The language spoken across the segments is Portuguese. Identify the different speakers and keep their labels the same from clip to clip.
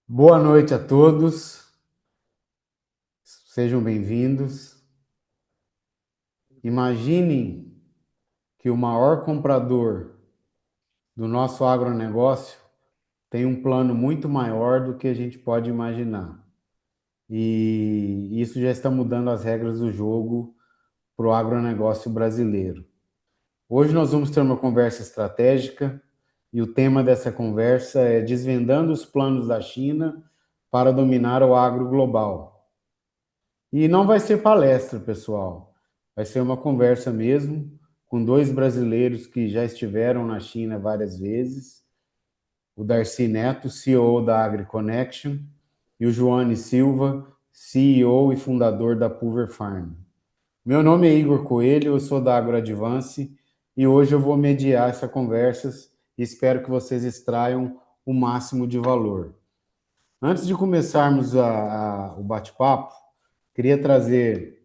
Speaker 1: Boa noite a todos, sejam bem-vindos. Imaginem que o maior comprador do nosso agronegócio tem um plano muito maior do que a gente pode imaginar. E isso já está mudando as regras do jogo para o agronegócio brasileiro. Hoje nós vamos ter uma conversa estratégica e o tema dessa conversa é desvendando os planos da China para dominar o agro global. E não vai ser palestra, pessoal. Vai ser uma conversa mesmo com dois brasileiros que já estiveram na China várias vezes, o Darcy Neto, CEO da AgriConnection, e o Joane Silva, CEO e fundador da Pulver Farm. Meu nome é Igor Coelho, eu sou da AgroAdvance e hoje eu vou mediar essa conversa e espero que vocês extraiam o máximo de valor. Antes de começarmos o bate-papo, queria trazer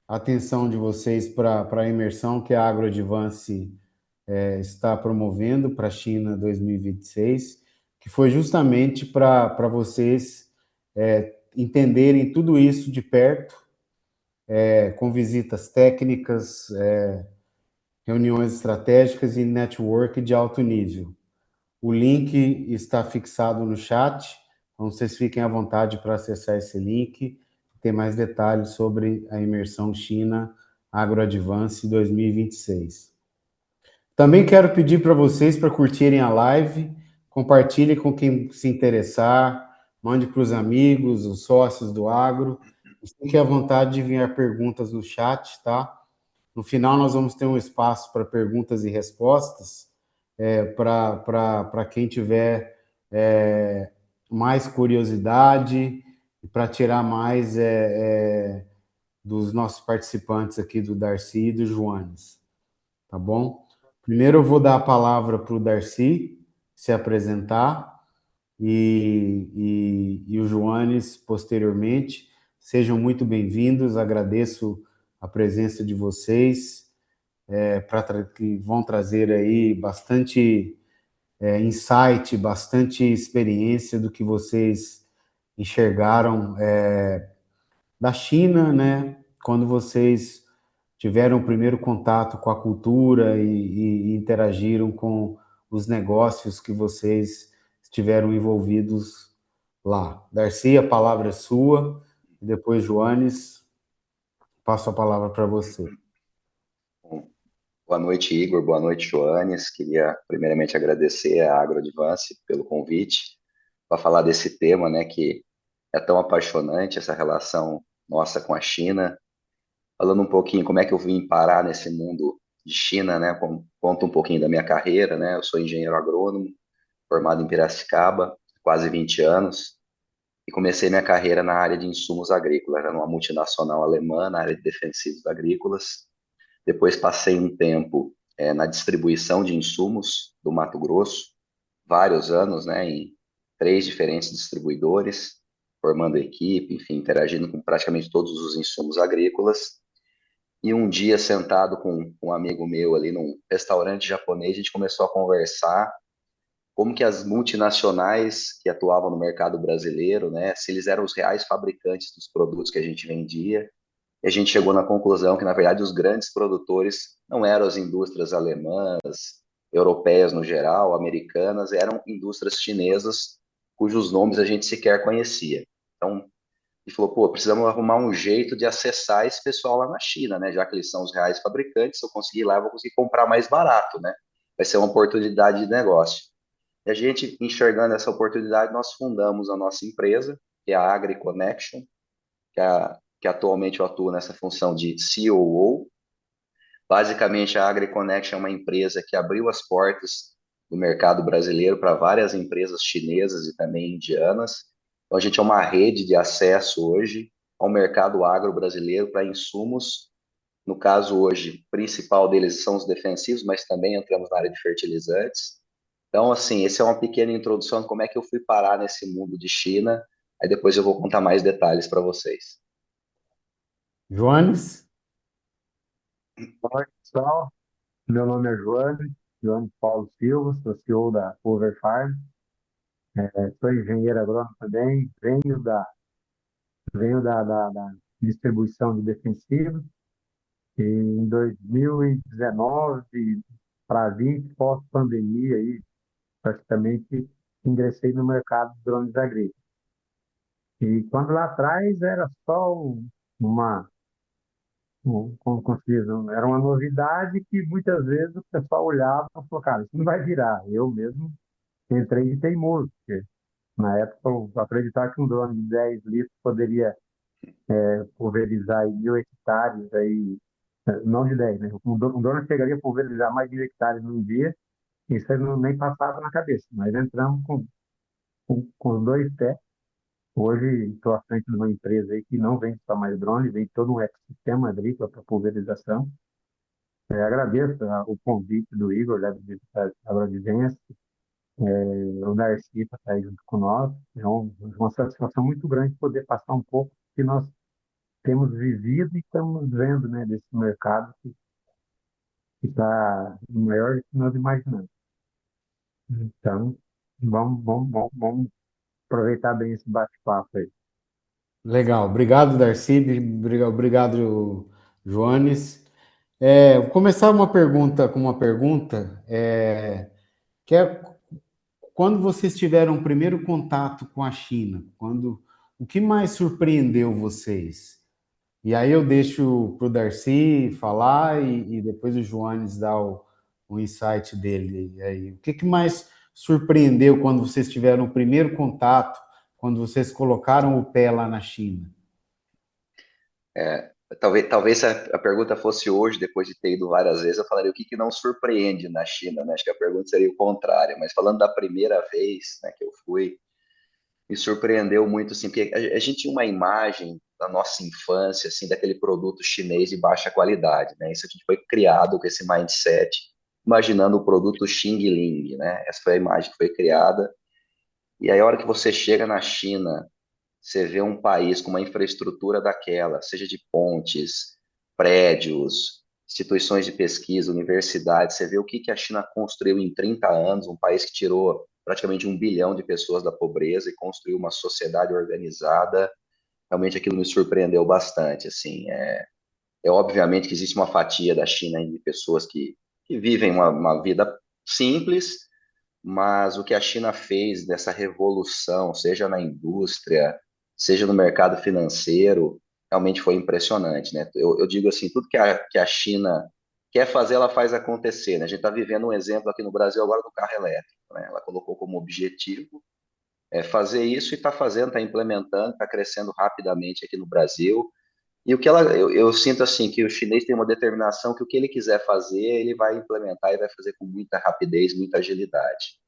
Speaker 1: a atenção de vocês para a imersão que a AgroAdvance está promovendo para a China 2026, que foi justamente para vocês entenderem tudo isso de perto, com visitas técnicas, reuniões estratégicas e network de alto nível. O link está fixado no chat, então vocês fiquem à vontade para acessar esse link. Tem mais detalhes sobre a imersão China AgroAdvance 2026. Também quero pedir para vocês para curtirem a live, compartilhem com quem se interessar, mande para os amigos, os sócios do agro. Fiquem à vontade de enviar perguntas no chat, tá? No final, nós vamos ter um espaço para perguntas e respostas, para quem tiver mais curiosidade e para tirar mais dos nossos participantes aqui, do Darcy e do Joanes, tá bom? Primeiro eu vou dar a palavra para o Darcy se apresentar e o Joanes posteriormente. Sejam muito bem-vindos, agradeço a presença de vocês, que vão trazer aí bastante insight, bastante experiência do que vocês enxergaram da China, né? Quando vocês tiveram o primeiro contato com a cultura e interagiram com os negócios que vocês estiveram envolvidos lá. Darcy, a palavra é sua, e depois, Joanes, passo a palavra para você.
Speaker 2: Bom, boa noite, Igor. Boa noite, Joanes. Queria primeiramente agradecer à AgroAdvance pelo convite para falar desse tema, né, que é tão apaixonante, essa relação nossa com a China. Falando um pouquinho como é que eu vim parar nesse mundo de China, né, conto um pouquinho da minha carreira, né. Eu sou engenheiro agrônomo, formado em Piracicaba, quase 20 anos, e comecei minha carreira na área de insumos agrícolas, era numa multinacional alemã, na área de defensivos agrícolas. Depois passei um tempo na distribuição de insumos do Mato Grosso, vários anos, né, em três diferentes distribuidores, formando equipe, enfim, interagindo com praticamente todos os insumos agrícolas. E um dia, sentado com um amigo meu ali num restaurante japonês, a gente começou a conversar como que as multinacionais que atuavam no mercado brasileiro, né, se eles eram os reais fabricantes dos produtos que a gente vendia, e a gente chegou na conclusão que, na verdade, os grandes produtores não eram as indústrias alemãs, europeias no geral, americanas, eram indústrias chinesas, cujos nomes a gente sequer conhecia. Então, ele falou, pô, precisamos arrumar um jeito de acessar esse pessoal lá na China, né? Já que eles são os reais fabricantes, se eu conseguir ir lá, eu vou conseguir comprar mais barato, né? Vai ser uma oportunidade de negócio. E a gente, enxergando essa oportunidade, nós fundamos a nossa empresa, que é a AgriConnection, que atualmente eu atuo nessa função de COO. Basicamente, a AgriConnection é uma empresa que abriu as portas do mercado brasileiro para várias empresas chinesas e também indianas. Então, a gente é uma rede de acesso hoje ao mercado agro brasileiro para insumos. No caso, hoje, o principal deles são os defensivos, mas também entramos na área de fertilizantes. Então, assim, essa é uma pequena introdução de como é que eu fui parar nesse mundo de China. Aí depois eu vou contar mais detalhes para vocês.
Speaker 1: Joanes?
Speaker 3: Olá, pessoal. Meu nome é Joane Paulo Silva, sou CEO da Pulver Farm. Sou engenheiro agrônomo também, venho da distribuição de defensivos e em 2019 para 20, pós-pandemia, aí, praticamente ingressei no mercado de drones agrícolas. E quando lá atrás era só uma, como se diz, era uma novidade que muitas vezes o pessoal olhava e falou, cara, isso não vai virar. Eu mesmo entrei de teimoso, porque na época eu acreditava que um drone de 10 litros poderia pulverizar aí 1.000 hectares, aí, não de 10, né? Um drone chegaria a pulverizar mais de 1.000 hectares num dia, isso aí não, nem passava na cabeça. Nós entramos com os dois pés. Hoje estou à frente de uma empresa aí que não vende só mais drone, vem todo um ecossistema agrícola para pulverização. Agradeço o convite do Igor, da Agroadvance, o Darcy para estar aí junto com nós. Uma satisfação muito grande poder passar um pouco que nós temos vivido e estamos vendo, né, desse mercado que está maior do que nós imaginamos. Então, vamos aproveitar bem esse bate-papo aí.
Speaker 1: Legal. Obrigado, Darcy. Obrigado, Joanes. Vou começar uma pergunta com uma pergunta, que é quando vocês tiveram o primeiro contato com a China, o que mais surpreendeu vocês? E aí eu deixo para o Darcy falar e depois o Joanes dá o insight dele. E aí, o que mais surpreendeu quando vocês tiveram o primeiro contato, quando vocês colocaram o pé lá na China?
Speaker 2: É, talvez se a pergunta fosse hoje, depois de ter ido várias vezes, eu falaria o que que não surpreende na China, né? Acho que a pergunta seria o contrário, mas falando da primeira vez, né, que eu fui, me surpreendeu muito, assim, porque a gente tinha uma imagem da nossa infância, assim, daquele produto chinês de baixa qualidade, né? Isso a gente foi criado com esse mindset, imaginando o produto Xing Ling, né? Essa foi a imagem que foi criada. E aí, a hora que você chega na China, você vê um país com uma infraestrutura daquela, seja de pontes, prédios, instituições de pesquisa, universidades, você vê o que que a China construiu em 30 anos, um país que tirou praticamente 1 bilhão de pessoas da pobreza e construiu uma sociedade organizada. Realmente aquilo me surpreendeu bastante. Assim, obviamente que existe uma fatia da China de pessoas que vivem uma vida simples, mas o que a China fez dessa revolução, seja na indústria, seja no mercado financeiro, realmente foi impressionante, né? Eu digo assim, tudo que a China quer fazer, ela faz acontecer, né? A gente está vivendo um exemplo aqui no Brasil agora do carro elétrico, né? Ela colocou como objetivo fazer isso e está fazendo, está implementando, está crescendo rapidamente aqui no Brasil. E o que eu sinto assim, que o chinês tem uma determinação que o que ele quiser fazer, ele vai implementar e vai fazer com muita rapidez, muita agilidade.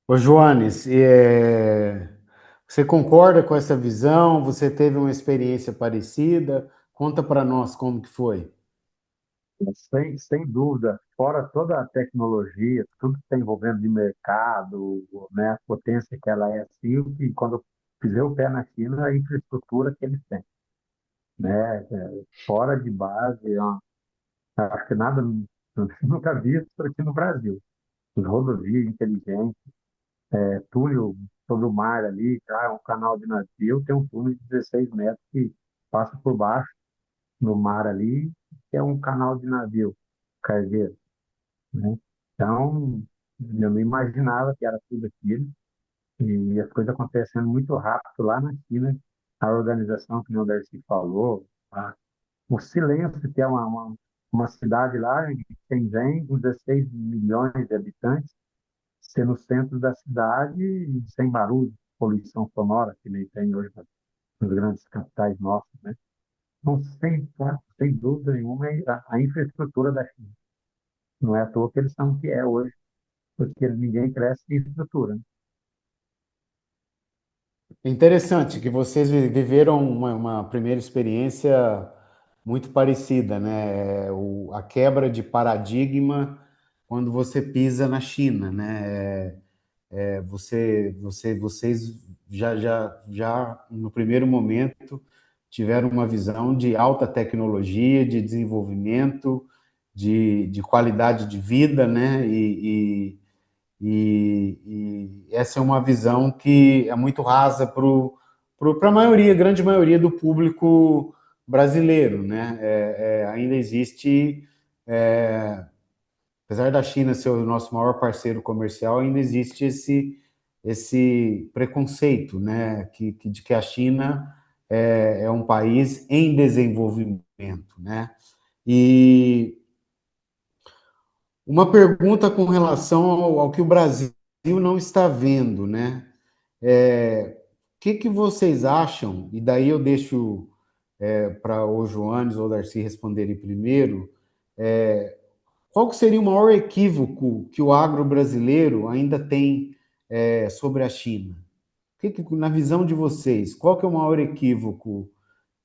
Speaker 1: Ô, Joanes, você concorda com essa visão? Você teve uma experiência parecida? Conta para nós como que foi.
Speaker 3: Sem dúvida, fora toda a tecnologia, tudo que está envolvendo de mercado, né, a potência que ela é assim, e quando eu pisei o pé na China, a infraestrutura que eles têm, né, fora de base, acho que nada, nunca vi isso aqui no Brasil. As rodovias inteligentes, túnel sobre o mar ali, um canal de navio, tem um túnel de 16 metros que passa por baixo no mar ali, que é um canal de navio cargueiro, né? Então, eu não imaginava que era tudo aquilo, e as coisas acontecendo muito rápido lá na China, a organização que o Darcy falou, o silêncio, que é uma cidade lá em Shenzhen, com 16 milhões de habitantes, ser no centro da cidade, sem barulho, poluição sonora, que nem tem hoje nas grandes capitais nossas, né? Então, sem dúvida nenhuma, é a infraestrutura da China. Não é à toa que eles são o que é hoje, porque ninguém cresce sem infraestrutura, né?
Speaker 1: É interessante que vocês viveram uma primeira experiência muito parecida, né? A quebra de paradigma quando você pisa na China, né? Vocês já no primeiro momento tiveram uma visão de alta tecnologia, de desenvolvimento, de qualidade de vida, né? E essa é uma visão que é muito rasa para a maioria, grande maioria do público brasileiro, né? Ainda existe, apesar da China ser o nosso maior parceiro comercial, ainda existe esse preconceito, né? De que a China é um país em desenvolvimento, né? E uma pergunta com relação ao que o Brasil não está vendo, né? O que que vocês acham? E daí eu deixo para o Joanes ou o Darcy responderem primeiro. Qual que seria o maior equívoco que o agro brasileiro ainda tem sobre a China? Na visão de vocês, qual que é o maior equívoco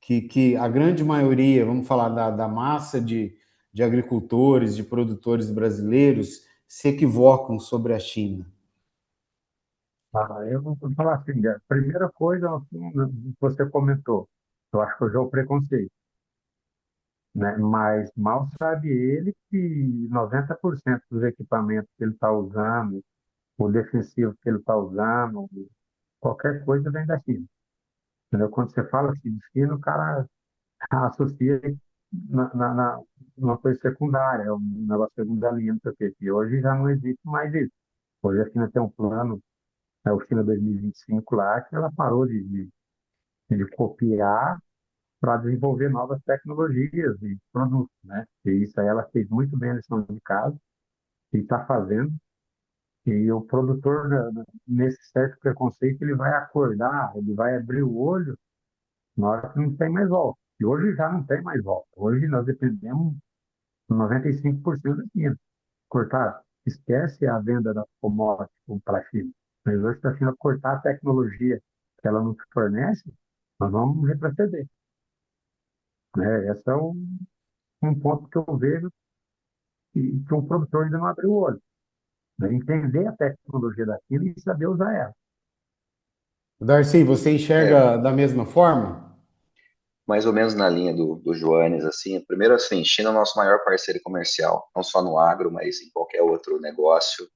Speaker 1: que a grande maioria, vamos falar da massa de agricultores, de produtores brasileiros, se equivocam sobre a China?
Speaker 3: Eu vou falar assim, a primeira coisa assim, que você comentou, eu acho que hoje é o preconceito, né? Mas mal sabe ele que 90% dos equipamentos que ele está usando, o defensivo que ele está usando, qualquer coisa vem da China. Entendeu? Quando você fala assim de China, o cara associa numa coisa secundária, é um negócio segunda linha, não sei o quê. E hoje já não existe mais isso. Hoje a China tem um plano, o China 2025 lá, que ela parou de copiar para desenvolver novas tecnologias e produtos, né? E isso aí ela fez muito bem a lição de casa e está fazendo. E o produtor, nesse certo preconceito, ele vai acordar, ele vai abrir o olho na hora que não tem mais volta. E hoje já não tem mais volta. Hoje nós dependemos 95% da China. Cortar, esquece a venda da commodity para a China. Mas hoje, se a China cortar a tecnologia que ela nos fornece, nós vamos retroceder, né? Esse é um ponto que eu vejo que um produtor ainda não abriu o olho, né? Entender a tecnologia da China e saber usar ela.
Speaker 1: Darcy, você
Speaker 2: É,
Speaker 1: enxerga da mesma forma?
Speaker 2: mais ou menos na linha do Joanes, assim. Primeiro, assim, China é o nosso maior parceiro comercial, não só no agro, mas em qualquer outro negócio.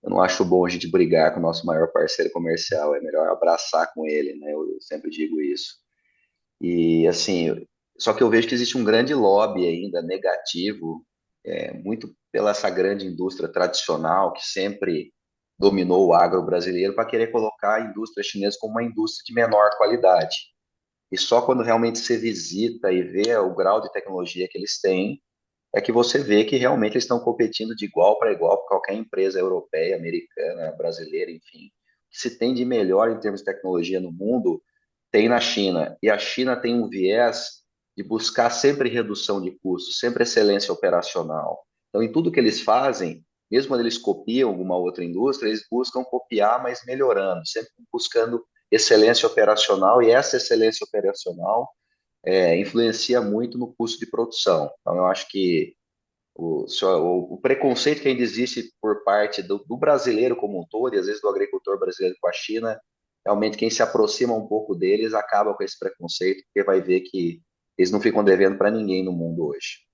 Speaker 2: Eu não acho bom a gente brigar com o nosso maior parceiro comercial, é melhor abraçar com ele, né? Eu sempre digo isso. E, assim, só que eu vejo que existe um grande lobby ainda negativo, muito pela essa grande indústria tradicional que sempre dominou o agro brasileiro para querer colocar a indústria chinesa como uma indústria de menor qualidade. E só quando realmente você visita e vê o grau de tecnologia que eles têm, é que você vê que realmente eles estão competindo de igual para igual com qualquer empresa europeia, americana, brasileira, enfim. O que se tem de melhor em termos de tecnologia no mundo, tem na China. E a China tem um viés de buscar sempre redução de custos, sempre excelência operacional. Então, em tudo que eles fazem, mesmo quando eles copiam alguma outra indústria, eles buscam copiar, mas melhorando, sempre buscando excelência operacional, e essa excelência operacional influencia muito no custo de produção. Então, eu acho que o preconceito que ainda existe por parte do brasileiro como um todo, e às vezes do agricultor brasileiro com a China, realmente quem se aproxima um pouco deles acaba com esse preconceito, porque vai ver que eles não ficam devendo para ninguém no mundo hoje.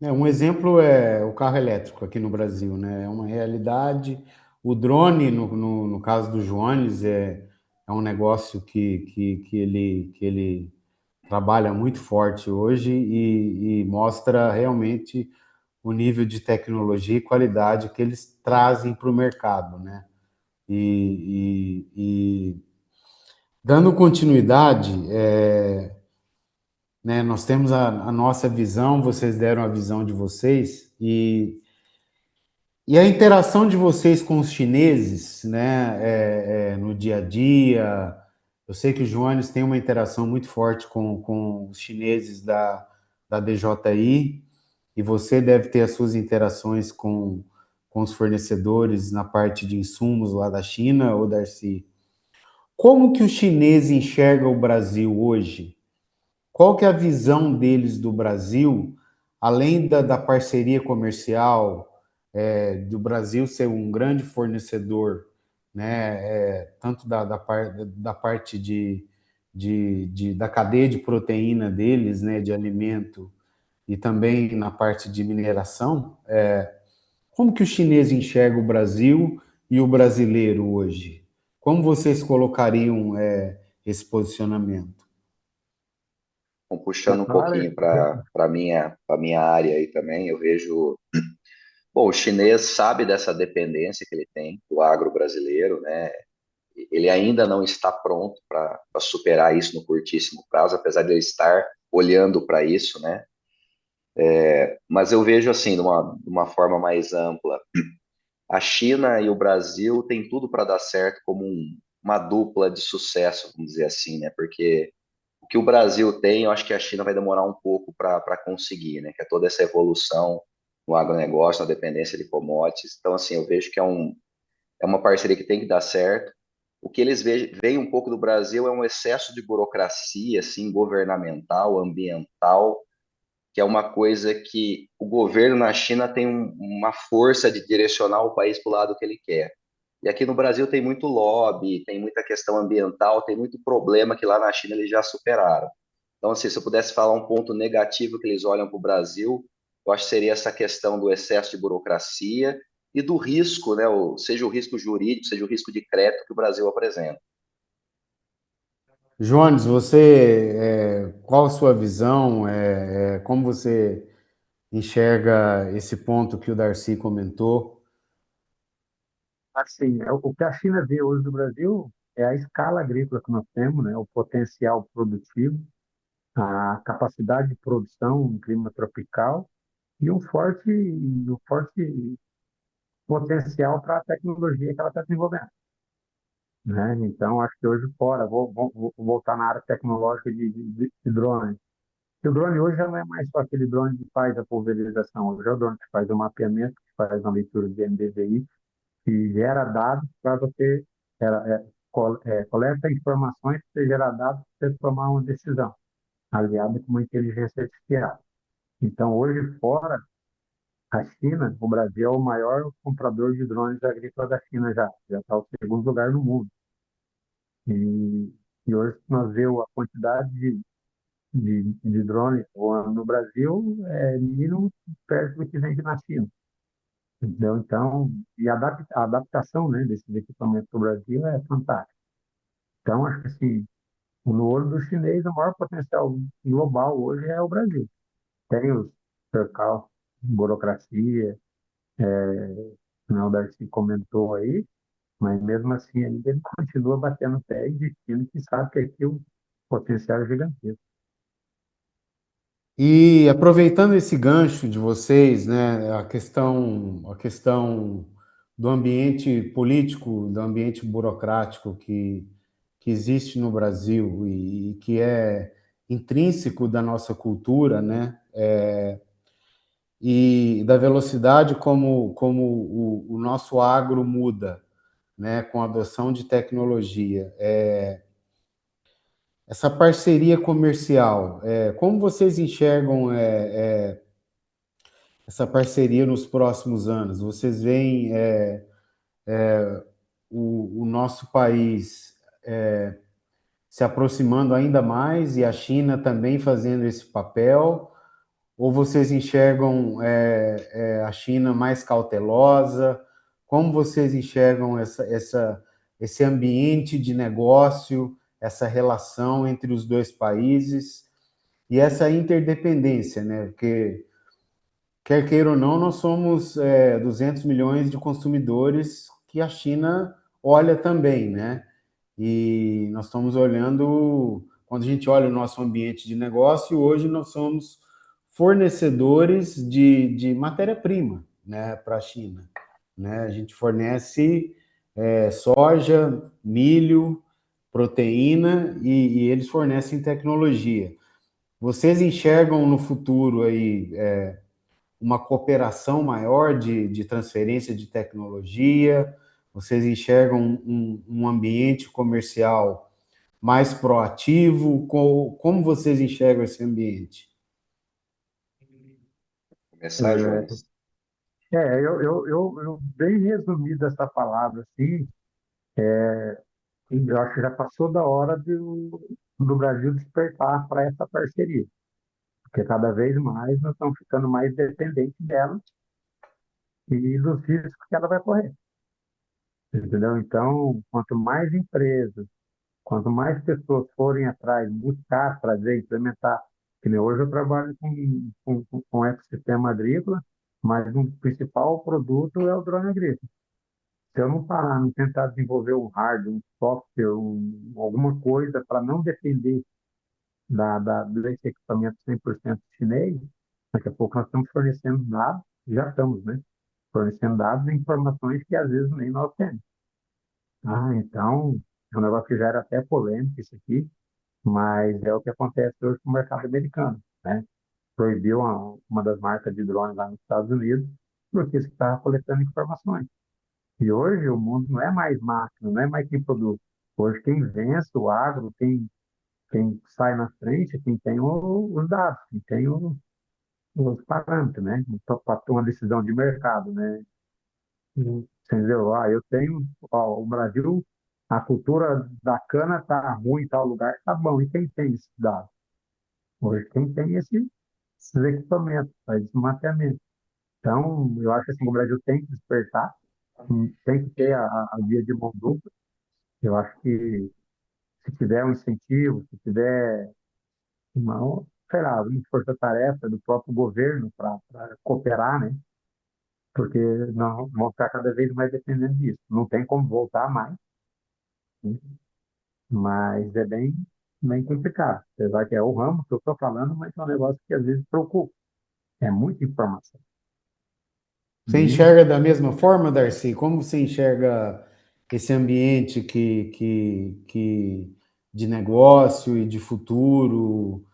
Speaker 1: Um exemplo é o carro elétrico aqui no Brasil, né? É uma realidade. O drone, no caso do Joanes, é um negócio que ele trabalha muito forte hoje e mostra realmente o nível de tecnologia e qualidade que eles trazem para o mercado, né? E dando continuidade, né, nós temos a nossa visão, vocês deram a visão de vocês, e a interação de vocês com os chineses, né, no dia a dia. Eu sei que o Joanes tem uma interação muito forte com os chineses da DJI, e você deve ter as suas interações com os fornecedores na parte de insumos lá da China, ou Darcy. Como que o chinês enxerga o Brasil hoje? Qual que é a visão deles do Brasil, além da parceria comercial, do Brasil ser um grande fornecedor, né, tanto da parte da cadeia de proteína deles, né, de alimento, e também na parte de mineração. Como que o chinês enxerga o Brasil e o brasileiro hoje? Como vocês colocariam esse posicionamento?
Speaker 2: Bom,
Speaker 3: É
Speaker 2: puxando um
Speaker 3: claro,
Speaker 2: pouquinho para minha área aí também, eu vejo, bom, o chinês sabe dessa dependência que ele tem do agro brasileiro, né? Ele ainda não está pronto para superar isso no curtíssimo prazo, apesar de ele estar olhando para isso, né? Mas eu vejo assim, de uma forma mais ampla, a China e o Brasil têm tudo para dar certo como uma dupla de sucesso, vamos dizer assim, né? Porque o que o Brasil tem, eu acho que a China vai demorar um pouco para conseguir, né? Que é toda essa evolução no agronegócio, na dependência de commodities. Então, assim, eu vejo que é uma parceria que tem que dar certo. O que eles veem um pouco do Brasil é um excesso de burocracia, assim, governamental, ambiental, que é uma coisa que o governo na China tem uma força de direcionar o país para o lado que ele quer. E aqui no Brasil tem muito lobby, tem muita questão ambiental, tem muito problema que lá na China eles já superaram. Então, assim, se eu pudesse falar um ponto negativo que eles olham para o Brasil, eu acho que seria essa questão do excesso de burocracia e do risco, né? Seja o risco jurídico, seja o risco de crédito que o Brasil apresenta.
Speaker 1: Jones, você, qual a sua visão? Como você enxerga esse ponto que o Darcy comentou?
Speaker 3: assim, o que a China vê hoje do Brasil é a escala agrícola que nós temos, né? O potencial produtivo, a capacidade de produção em clima tropical e um forte potencial para a tecnologia que ela está desenvolvendo, né? Então, acho que hoje fora, vou voltar na área tecnológica de drone. E o drone hoje já não é mais só aquele drone que faz a pulverização, hoje é o drone que faz o mapeamento, que faz uma leitura de NDVI, que gera dados para você, coleta informações para gerar dados para você tomar uma decisão, aliada com uma inteligência artificial. Então, hoje, fora a China, o Brasil é o maior comprador de drones agrícolas da China já está o segundo lugar no mundo. E, e hoje nós vemos a quantidade de drones voando no Brasil é mínimo perto do que vem na China. Entendeu? Então, e a adaptação, né, desses equipamentos para o Brasil é fantástica. Então, acho que assim, no olho do chinês, o maior potencial global hoje é o Brasil. Tem os percalços, burocracia, né, o Darcy comentou aí, mas mesmo assim ainda ele continua batendo pé e insistindo que sabe que aqui o potencial é gigantesco.
Speaker 1: E aproveitando esse gancho de vocês, né, a questão do ambiente político, do ambiente burocrático que existe no Brasil e que é intrínseco da nossa cultura, né, e da velocidade como o nosso agro muda, né, com a adoção de tecnologia. Essa parceria comercial, como vocês enxergam essa parceria nos próximos anos? Vocês veem o nosso país se aproximando ainda mais e a China também fazendo esse papel? Ou vocês enxergam a China mais cautelosa? Como vocês enxergam esse ambiente de negócio, essa relação entre os dois países e essa interdependência, né? Porque quer queira ou não, nós somos 200 milhões de consumidores que a China olha também, né? E nós estamos olhando, quando a gente olha o nosso ambiente de negócio, hoje nós somos fornecedores de matéria-prima, né, para a China, né? A gente fornece soja, milho, proteína e eles fornecem tecnologia. Vocês enxergam no futuro aí uma cooperação maior de transferência de tecnologia? Vocês enxergam um ambiente comercial mais proativo? Como vocês enxergam esse ambiente?
Speaker 2: Começar, Jones.
Speaker 3: Eu bem resumido essa palavra, assim, eu acho que já passou da hora do Brasil despertar para essa parceria, porque cada vez mais nós estamos ficando mais dependentes dela e dos riscos que ela vai correr. entendeu? Então, quanto mais empresas, quanto mais pessoas forem atrás, buscar, trazer, implementar, que nem hoje eu trabalho com ecossistema agrícola, mas o principal produto é o drone agrícola. Se eu não parar, não tentar desenvolver um hardware, um software, alguma coisa para não depender desse equipamento 100% chinês, daqui a pouco nós estamos fornecendo dados, já estamos, né? Fornecendo dados e informações que às vezes nem nós temos. Ah, então, é um negócio que já era até polêmico isso aqui, mas é o que acontece hoje com o mercado americano, né? Proibiu uma das marcas de drones lá nos Estados Unidos, porque você estava coletando informações. E hoje o mundo não é mais máquina, não é mais quem produz. Hoje quem vence o agro, quem sai na frente, quem tem os dados, quem tem os parâmetros, né? Para uma decisão de mercado, né? Entendeu? Ah, eu tenho, ó, o Brasil, a cultura da cana tá ruim em tal lugar, tá bom. E quem tem esses dados? Hoje quem tem esses equipamentos, faz esse mapeamento. Então, eu acho assim, que o Brasil tem que despertar, tem que ter a via de mão dupla. Eu acho que se tiver um incentivo, se tiver uma, sei lá, uma força-tarefa do próprio governo para cooperar, né? Porque nós vamos ficar cada vez mais dependendo disso. Não tem como voltar mais, né? Mas é bem complicado. Apesar que é o ramo que eu estou falando, mas é um negócio que às vezes preocupa. É muita informação.
Speaker 1: Você
Speaker 3: E
Speaker 1: enxerga da mesma forma, Darcy? Como você enxerga esse ambiente de negócio e de futuro?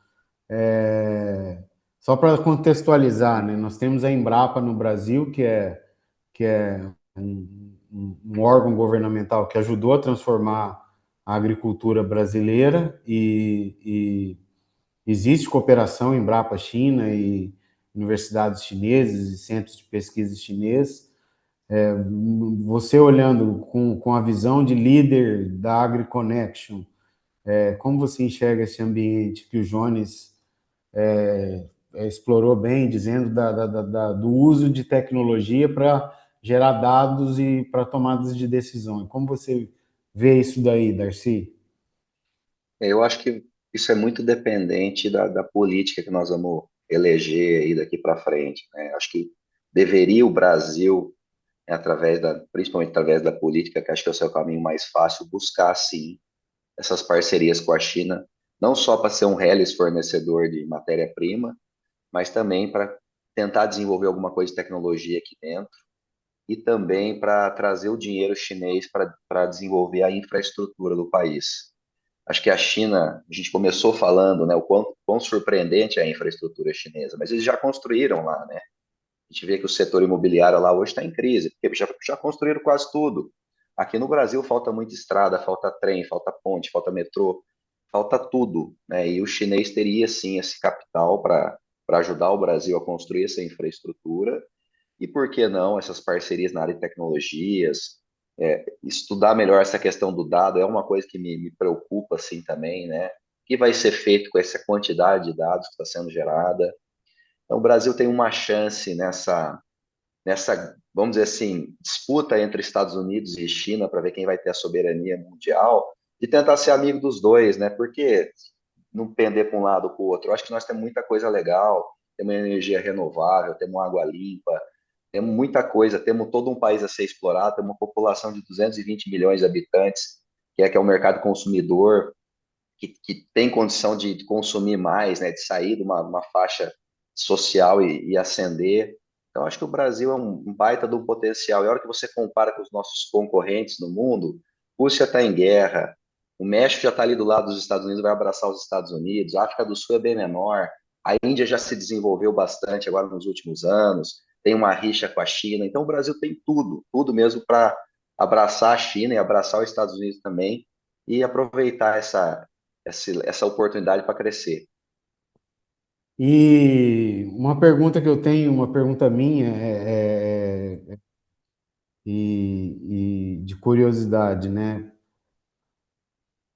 Speaker 1: É, Só para contextualizar, né? Nós temos a Embrapa no Brasil, que é um órgão governamental que ajudou a transformar a agricultura brasileira e existe cooperação Embrapa-China e universidades chinesas e centros de pesquisa chineses. Você olhando com a visão de líder da AgriConnection, como você enxerga esse ambiente que o Jones explorou bem, dizendo do uso de tecnologia para gerar dados e para tomadas de decisões? Como você vê isso daí, Darcy?
Speaker 2: Eu acho que isso é muito dependente da política que nós vamos eleger aí daqui para frente, né? Acho que deveria o Brasil, né, principalmente através da política, que acho que é o seu caminho mais fácil, buscar sim essas parcerias com a China, não só para ser um reles fornecedor de matéria-prima, mas também para tentar desenvolver alguma coisa de tecnologia aqui dentro e também para trazer o dinheiro chinês para desenvolver a infraestrutura do país. Acho que a China, a gente começou falando, né, o quão surpreendente é a infraestrutura chinesa, mas eles já construíram lá, né? A gente vê que o setor imobiliário lá hoje está em crise, porque já construíram quase tudo. Aqui no Brasil falta muita estrada, falta trem, falta ponte, falta metrô, falta tudo, né? E o chinês teria sim esse capital para ajudar o Brasil a construir essa infraestrutura e por que não essas parcerias na área de tecnologias, estudar melhor essa questão do dado é uma coisa que me preocupa assim também, né? O que vai ser feito com essa quantidade de dados que está sendo gerada? Então, o Brasil tem uma chance nessa, vamos dizer assim, disputa entre Estados Unidos e China para ver quem vai ter a soberania mundial, de tentar ser amigo dos dois, né? Porque não pender para um lado ou para o outro. Eu acho que nós temos muita coisa legal, temos energia renovável, temos água limpa, temos muita coisa, temos todo um país a ser explorado, temos uma população de 220 milhões de habitantes, que é o mercado consumidor, que tem condição de consumir mais, né, de sair de uma faixa social e ascender. Então, acho que o Brasil é um baita de um potencial. E a hora que você compara com os nossos concorrentes no mundo, Rússia está em guerra, o México já está ali do lado dos Estados Unidos, vai abraçar os Estados Unidos, a África do Sul é bem menor, a Índia já se desenvolveu bastante agora nos últimos anos, tem uma rixa com a China. Então, o Brasil tem tudo, tudo mesmo para abraçar a China e abraçar os Estados Unidos também e aproveitar essa oportunidade para crescer.
Speaker 1: E uma pergunta que eu tenho, uma pergunta minha, e de curiosidade, né?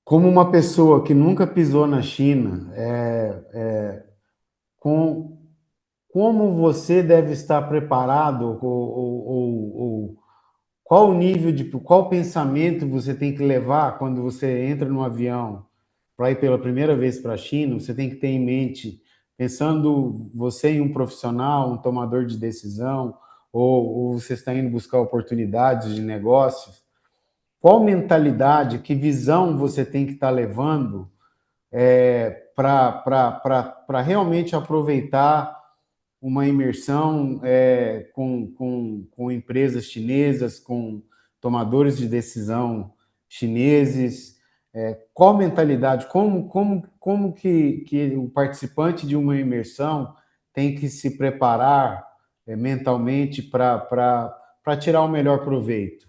Speaker 1: Como uma pessoa que nunca pisou na China, com, como você deve estar preparado ou qual o nível de, qual pensamento você tem que levar quando você entra no avião para ir pela primeira vez para a China? Você tem que ter em mente, pensando você em um profissional, um tomador de decisão, ou você está indo buscar oportunidades de negócios, qual mentalidade, que visão você tem que estar levando para realmente aproveitar uma imersão com empresas chinesas, com tomadores de decisão chineses? Qual mentalidade, como que o participante de uma imersão tem que se preparar mentalmente para tirar o melhor proveito?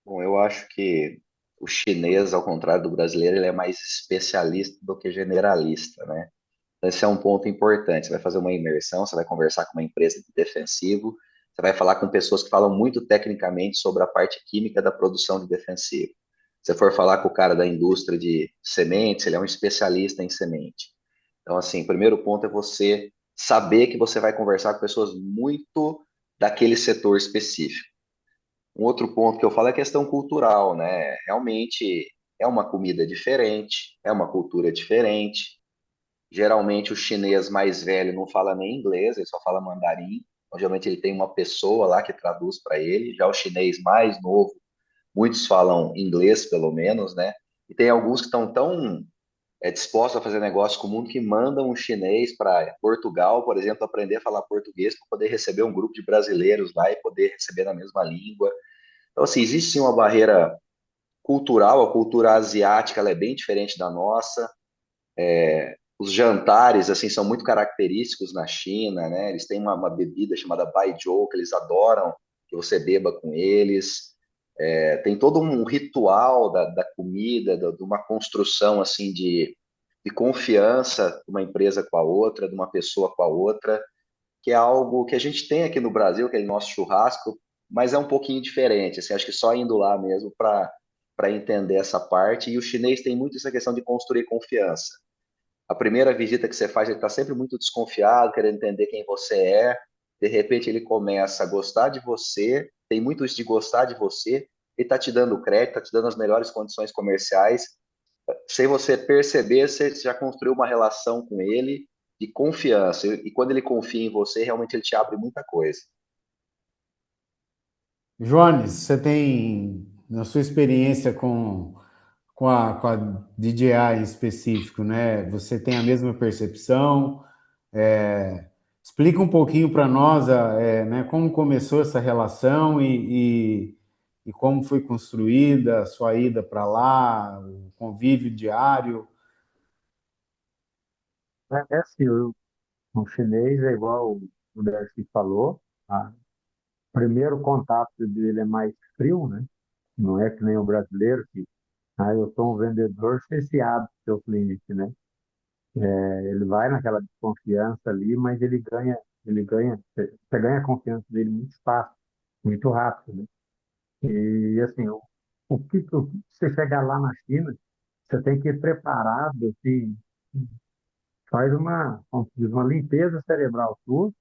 Speaker 2: Bom, eu acho que o chinês, ao contrário do brasileiro, ele é mais especialista do que generalista, né? Então, esse é um ponto importante. Você vai fazer uma imersão, você vai conversar com uma empresa de defensivo, você vai falar com pessoas que falam muito tecnicamente sobre a parte química da produção de defensivo. Se você for falar com o cara da indústria de sementes, ele é um especialista em semente. Então, assim, o primeiro ponto é você saber que você vai conversar com pessoas muito daquele setor específico. Um outro ponto que eu falo é a questão cultural, né? Realmente é uma comida diferente, é uma cultura diferente. Geralmente o chinês mais velho não fala nem inglês, ele só fala mandarim. Então, geralmente ele tem uma pessoa lá que traduz para ele. Já o chinês mais novo, muitos falam inglês, pelo menos, né? E tem alguns que estão tão dispostos a fazer negócio com o mundo que mandam um chinês para Portugal, por exemplo, aprender a falar português para poder receber um grupo de brasileiros lá e poder receber na mesma língua. Então, assim, existe sim uma barreira cultural, a cultura asiática ela é bem diferente da nossa. Os jantares, assim, são muito característicos na China, né? Eles têm uma bebida chamada baijiu, que eles adoram que você beba com eles. Tem todo um ritual da comida, de uma construção, assim, de confiança de uma empresa com a outra, de uma pessoa com a outra, que é algo que a gente tem aqui no Brasil, aquele nosso churrasco, mas é um pouquinho diferente. Assim, acho que só indo lá mesmo para entender essa parte. E o chinês tem muito essa questão de construir confiança. A primeira visita que você faz, ele está sempre muito desconfiado, querendo entender quem você é. De repente, ele começa a gostar de você, tem muito isso de gostar de você, ele está te dando crédito, está te dando as melhores condições comerciais. Sem você perceber, você já construiu uma relação com ele de confiança. E quando ele confia em você, realmente ele te abre muita coisa.
Speaker 1: Jones, você tem, na sua experiência com a DJI em específico, né? Você tem a mesma percepção? Explica um pouquinho para nós, né, como começou essa relação e como foi construída a sua ida para lá, o convívio diário.
Speaker 3: É assim, o chinês é igual o Darcy falou, tá? O primeiro contato dele é mais frio, né? Não é que nem o brasileiro, que eu sou um vendedor, você se abre para o seu cliente, né? Ele vai naquela desconfiança ali, mas você ganha a confiança dele muito fácil, muito rápido, né? E assim, o que você chegar lá na China, você tem que ir preparado, assim, faz como se diz, uma limpeza cerebral sua,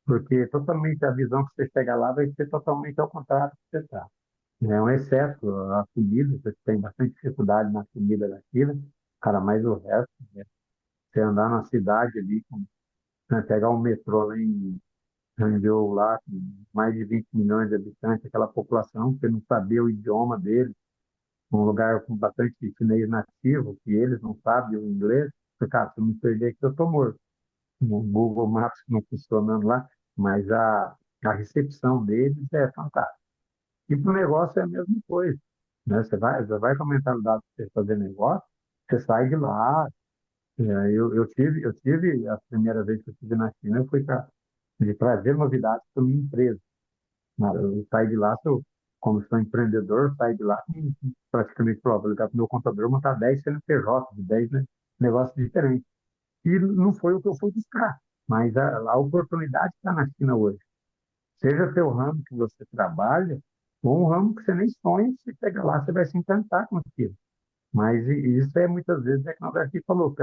Speaker 3: porque totalmente a visão que você chega lá vai ser totalmente ao contrário do que você está. É um excesso a comida, você tem bastante dificuldade na comida da China, cara, mas o resto, né? Você andar na cidade ali, né, pegar um metrô lá em Hangzhou, lá com mais de 20 milhões de habitantes, aquela população, você não sabia o idioma deles, um lugar com bastante chinês nativo, que eles não sabem o inglês, você, cara, se eu me perder aqui, eu tô morto. No Google Maps não funcionando lá, mas a recepção deles é fantástica. E para o negócio é a mesma coisa, né? Você vai com a mentalidade de você fazer negócio, você sai de lá. Eu tive a primeira vez que eu estive na China, eu fui de trazer novidades para minha empresa. Eu saí de lá, como sou empreendedor, saí de lá com praticamente prova. Ligar para o meu contador, montar 10 CNPJ, 10, né, negócios diferentes. E não foi o que eu fui buscar, mas a oportunidade está na China hoje. Seja teu ramo que você trabalha, ou um ramo que você nem sonha, você chega lá, você vai se encantar com aquilo. Mas isso é muitas vezes, é que o Darcy falou,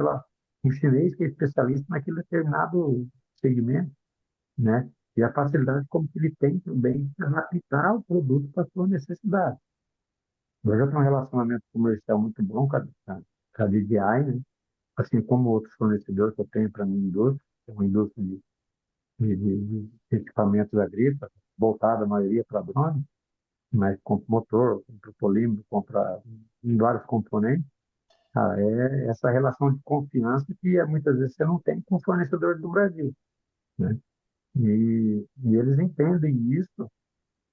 Speaker 3: um chinês que é especialista naquele determinado segmento, né? e a facilidade como que ele tem também de adaptar o produto para a sua necessidade. Hoje eu tenho um relacionamento comercial muito bom com a DJI, né? Assim como outros fornecedores que eu tenho para a minha indústria, que é uma indústria de equipamentos agrícolas, voltada a maioria para drone, mas compra motor, compra polímero, compra vários componentes. É essa relação de confiança que muitas vezes você não tem com o fornecedor do Brasil, né? E eles entendem isso,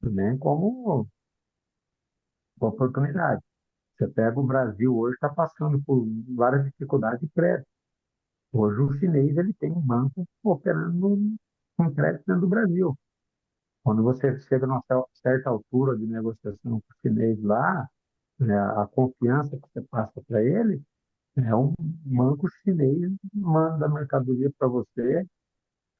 Speaker 3: né, como oportunidade. Você pega o Brasil hoje, está passando por várias dificuldades de crédito. Hoje o chinês ele tem um banco operando com crédito dentro do Brasil. Quando você chega numa certa altura de negociação com o chinês lá, né, a confiança que você passa para ele é um banco chinês manda a mercadoria para você,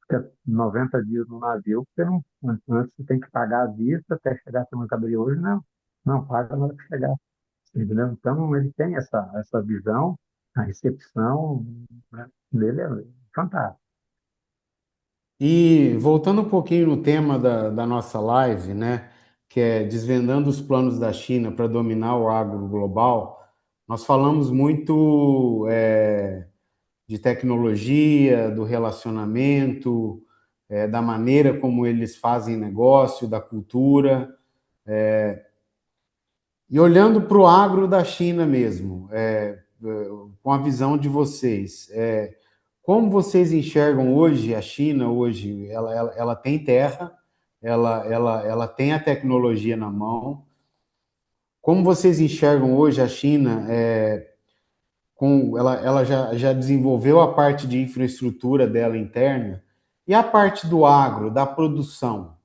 Speaker 3: fica 90 dias no navio, você não, antes você tem que pagar à vista até chegar essa mercadoria hoje, não. Não, paga na hora que chegar. Entendeu? Então, ele tem essa visão, a recepção, né, dele é fantástica.
Speaker 1: E voltando um pouquinho no tema da nossa live, né, que é desvendando os planos da China para dominar o agro global, nós falamos muito de tecnologia, do relacionamento, da maneira como eles fazem negócio, da cultura. E olhando para o agro da China mesmo, com a visão de vocês, como vocês enxergam hoje a China? Hoje, ela tem terra, ela tem a tecnologia na mão. Como vocês enxergam hoje a China? Ela já desenvolveu a parte de infraestrutura dela interna e a parte do agro, da produção.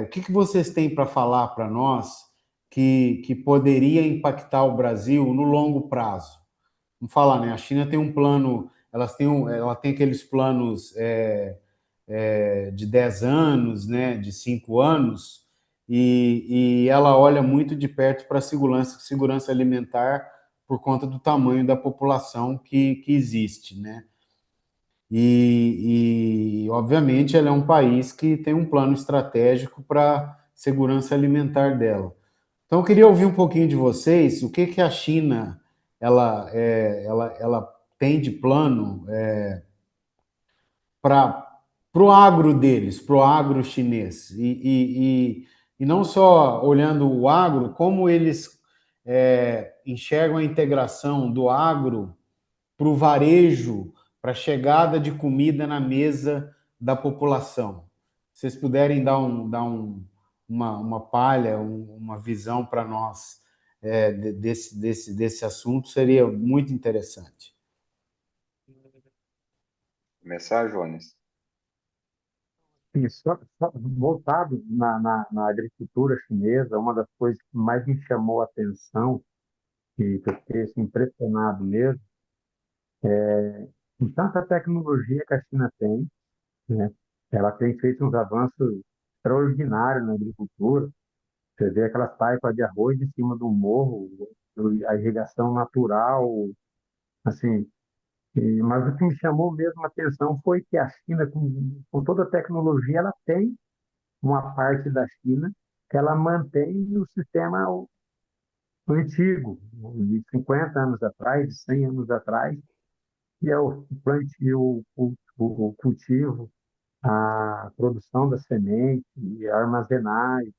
Speaker 1: O que vocês têm para falar para nós que poderia impactar o Brasil no longo prazo? Vamos falar, né? A China tem um plano, ela tem aqueles planos de 10 anos, né? De 5 anos, e ela olha muito de perto para a segurança alimentar por conta do tamanho da população que existe, né? Obviamente, ela é um país que tem um plano estratégico para a segurança alimentar dela. Então, eu queria ouvir um pouquinho de vocês, o que a China ela tem de plano para o agro deles, para o agro chinês. E não só olhando o agro, como eles enxergam a integração do agro para o varejo, para a chegada de comida na mesa da população. Se vocês puderem uma palha, uma visão para nós desse assunto, seria muito interessante.
Speaker 2: Começar, Jones?
Speaker 3: E só voltado na agricultura chinesa, uma das coisas que mais me chamou a atenção, e que eu fiquei assim, impressionado mesmo, com tanta tecnologia que a China tem, né? Ela tem feito uns avanços extraordinários na agricultura. Você vê aquelas taipas de arroz em cima do morro, a irrigação natural, assim. Mas o que me chamou mesmo a atenção foi que a China, com toda a tecnologia, ela tem uma parte da China que ela mantém o sistema antigo, de 50 anos atrás, de 100 anos atrás, que é o plantio, o cultivo, a produção da semente, a armazenagem.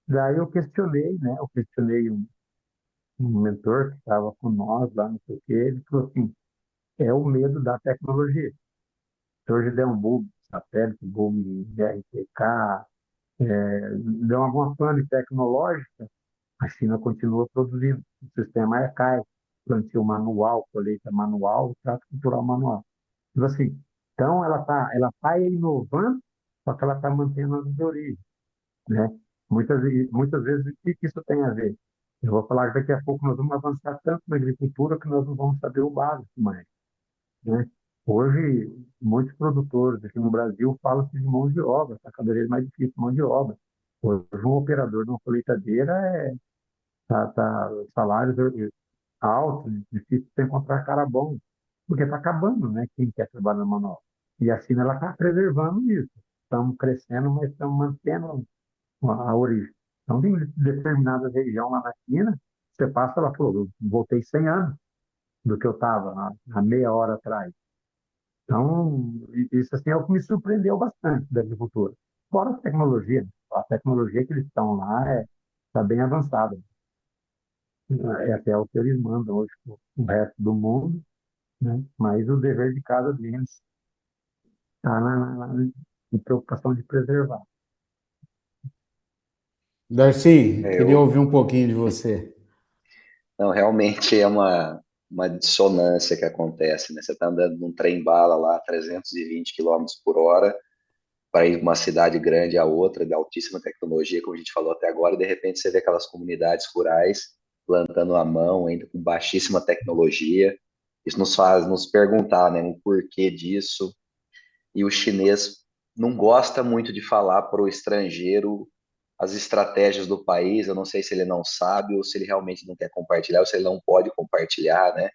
Speaker 3: Daí eu questionei, né? Eu questionei um mentor que estava com nós lá, não sei o quê, ele falou assim, é o medo da tecnologia. Se hoje der um boom de satélite, boom de RTK, deu alguma pane tecnológica, a China continua produzindo. O sistema é arcaico, plantio manual, colheita manual, trato cultural manual. Então, assim, então ela tá inovando, só que ela está mantendo as de origem, né? Muitas vezes, o que isso tem a ver? Eu vou falar que daqui a pouco nós vamos avançar tanto na agricultura que nós não vamos saber o básico mais, né? Hoje, muitos produtores aqui no Brasil falam-se de mão de obra, está cada vez mais difícil mão de obra. Hoje, um operador de uma colheitadeira salários altos, difícil de encontrar cara bom, porque está acabando, né? Quem quer trabalhar na manual. E a China ela está preservando isso. estamos crescendo, mas estamos mantendo a origem. Então, em determinada região lá na China, você passa lá, pô, eu voltei 100 anos do que eu estava há meia hora atrás. Então, isso assim é o que me surpreendeu bastante da agricultura. Fora a tecnologia que eles estão lá está bem avançada. É até o que eles mandam hoje para o resto do mundo, né? Mas o dever de casa deles está em preocupação de preservar.
Speaker 1: Darcy,
Speaker 2: É,
Speaker 1: queria
Speaker 2: eu,
Speaker 1: ouvir um pouquinho de você.
Speaker 2: não, realmente é uma dissonância que acontece, né? Você está andando num trem-bala lá, 320 quilômetros por hora, para ir de uma cidade grande a outra, de altíssima tecnologia, como a gente falou até agora, e de repente você vê aquelas comunidades rurais plantando à mão, ainda com baixíssima tecnologia. Isso nos faz nos perguntar, né, o porquê disso. E o chinês não gosta muito de falar para o estrangeiro as estratégias do país. Eu não sei se ele não sabe ou se ele realmente não quer compartilhar ou se ele não pode compartilhar, né?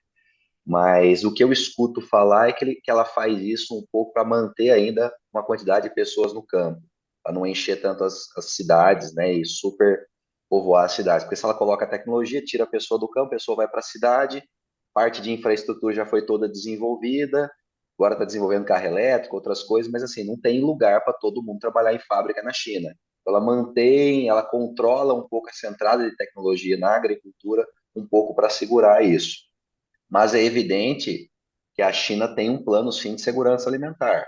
Speaker 2: Mas o que eu escuto falar é que ela faz isso um pouco para manter ainda uma quantidade de pessoas no campo, para não encher tanto as cidades, né? E super povoar as cidades. Porque se ela coloca a tecnologia, tira a pessoa do campo, a pessoa vai para a cidade, parte de infraestrutura já foi toda desenvolvida, agora está desenvolvendo carro elétrico, outras coisas, mas assim, não tem lugar para todo mundo trabalhar em fábrica na China. Ela mantém, ela controla um pouco essa entrada de tecnologia na agricultura, um pouco para segurar isso. Mas é evidente que a China tem um plano sim de segurança alimentar.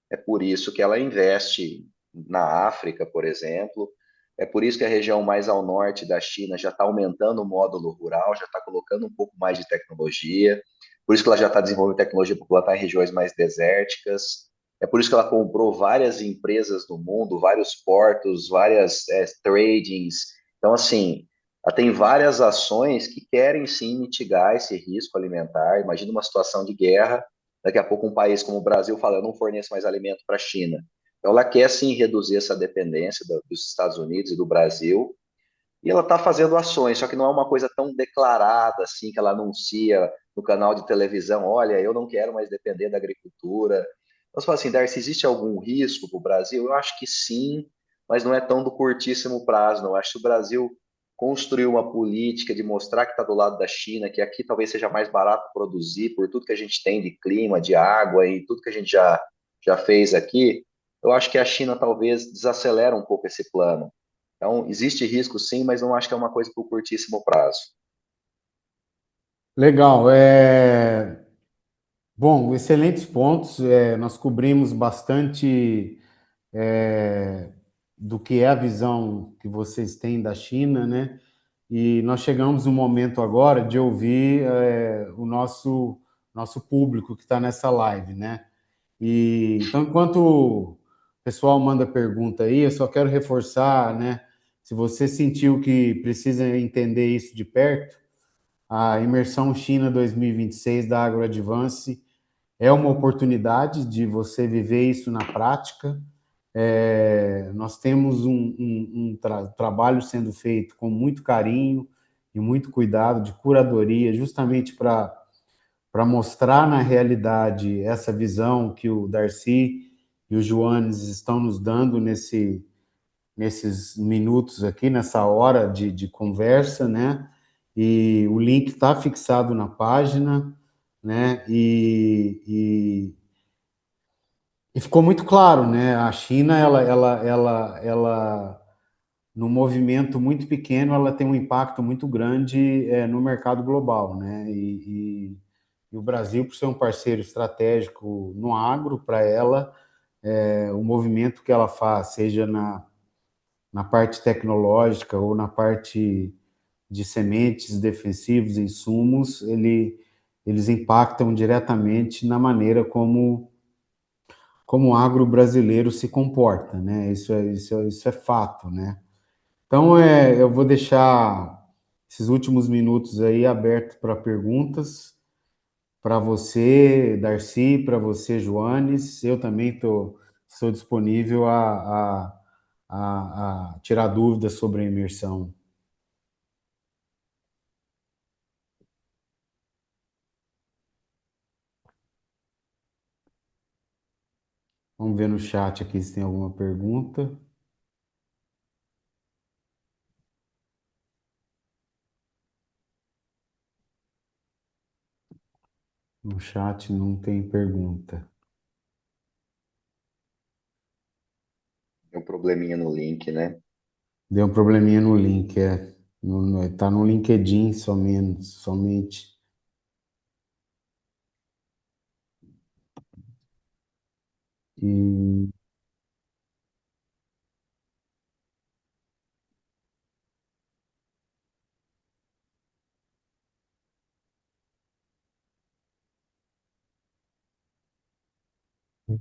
Speaker 2: É por isso que ela investe na África, por exemplo. É por isso que a região mais ao norte da China já está aumentando o módulo rural, já está colocando um pouco mais de tecnologia. Por isso que ela já está desenvolvendo tecnologia para plantar em regiões mais desérticas. É por isso que ela comprou várias empresas no mundo, vários portos, várias tradings. Então, assim, ela tem várias ações que querem sim mitigar esse risco alimentar. Imagina uma situação de guerra, daqui a pouco um país como o Brasil fala, eu não forneço mais alimento para a China. Então ela quer sim reduzir essa dependência dos Estados Unidos e do Brasil, e ela está fazendo ações, só que não é uma coisa tão declarada assim, que ela anuncia no canal de televisão, olha, eu não quero mais depender da agricultura. Então, você fala assim, Darcy, existe algum risco para o Brasil? Eu acho que sim, mas não é tão do curtíssimo prazo, não. Eu acho que o Brasil construir uma política de mostrar que está do lado da China, que aqui talvez seja mais barato produzir, por tudo que a gente tem de clima, de água e tudo que a gente já fez aqui, eu acho que a China talvez desacelera um pouco esse plano. Então, existe risco sim, mas não acho que é uma coisa por curtíssimo prazo.
Speaker 1: Legal. Bom, excelentes pontos. Nós cobrimos bastante do que é a visão que vocês têm da China, né? E nós chegamos no momento agora de ouvir o nosso público que está nessa live, né? E então, enquanto o pessoal manda pergunta aí, eu só quero reforçar, né? Se você sentiu que precisa entender isso de perto, a Imersão China 2026 da AgroAdvance é uma oportunidade de você viver isso na prática. Nós temos um trabalho sendo feito com muito carinho e muito cuidado de curadoria, justamente para mostrar na realidade essa visão que o Darcy e o Joanes estão nos dando nesses minutos aqui, nessa hora de conversa, né? E o link está fixado na página, né? E ficou muito claro, né? A China, ela, num movimento muito pequeno, ela tem um impacto muito grande no mercado global, né? E o Brasil, por ser um parceiro estratégico no agro, para ela, o movimento que ela faz, seja na parte tecnológica ou na parte de sementes, defensivos, insumos, eles impactam diretamente na maneira como o agro brasileiro se comporta, né? Isso é fato, né? Então, eu vou deixar esses últimos minutos aí abertos para perguntas, para você, Darcy, para você, Joanes. Eu também estou disponível a tirar dúvidas sobre a imersão. Vamos ver no chat aqui se tem alguma pergunta. No chat não tem pergunta.
Speaker 2: Tem um probleminha no link, né?
Speaker 1: Deu um probleminha no link, é. Tá no LinkedIn somente. E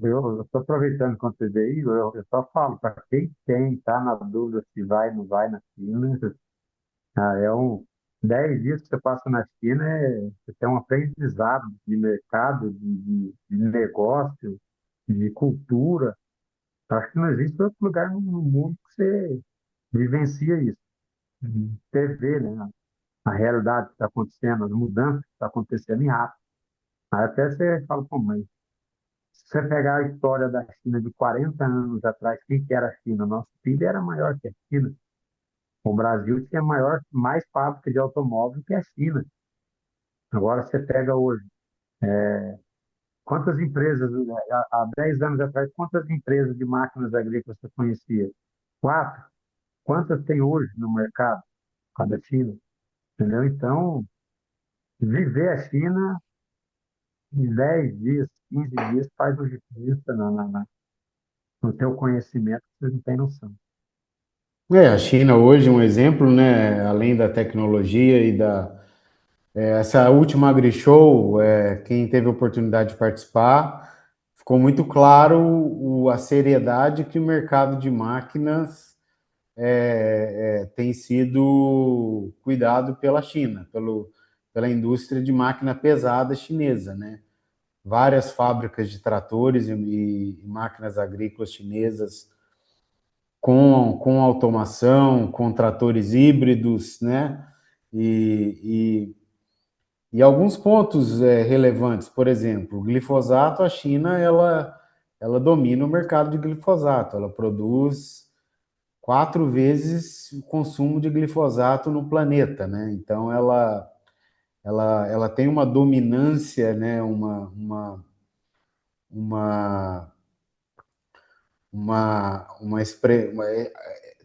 Speaker 3: Eu estou aproveitando enquanto você vê aí, eu só falo para quem está na dúvida se vai ou não vai na China. É 10 dias que você passa na China, você tem um aprendizado de mercado, de negócio, de cultura. Acho que não existe outro lugar no mundo que você vivencia isso. Você vê, né, a realidade que está acontecendo, as mudanças que estão acontecendo em rápido. Aí até você fala, pô, mas se você pegar a história da China de 40 anos atrás, quem que era a China? Nosso PIB era maior que a China. O Brasil tinha mais fábrica de automóvel que a China. Agora você pega hoje, quantas empresas, há 10 anos atrás, quantas empresas de máquinas agrícolas você conhecia? Quatro. Quantas tem hoje no mercado? Cada China, entendeu? Então, viver a China em 10 dias, 15 dias faz uma diferença no teu conhecimento, que você não tem noção.
Speaker 1: a China hoje, um exemplo, né? Além da tecnologia essa última AgriShow, quem teve a oportunidade de participar, ficou muito claro a seriedade que o mercado de máquinas tem sido cuidado pela China, pela indústria de máquina pesada chinesa, né? Várias fábricas de tratores e máquinas agrícolas chinesas com automação, com tratores híbridos, né? E, e alguns pontos relevantes, por exemplo, o glifosato, a China, ela domina o mercado de glifosato, ela produz 4 vezes o consumo de glifosato no planeta, né? Então, ela tem uma dominância, né? Uma,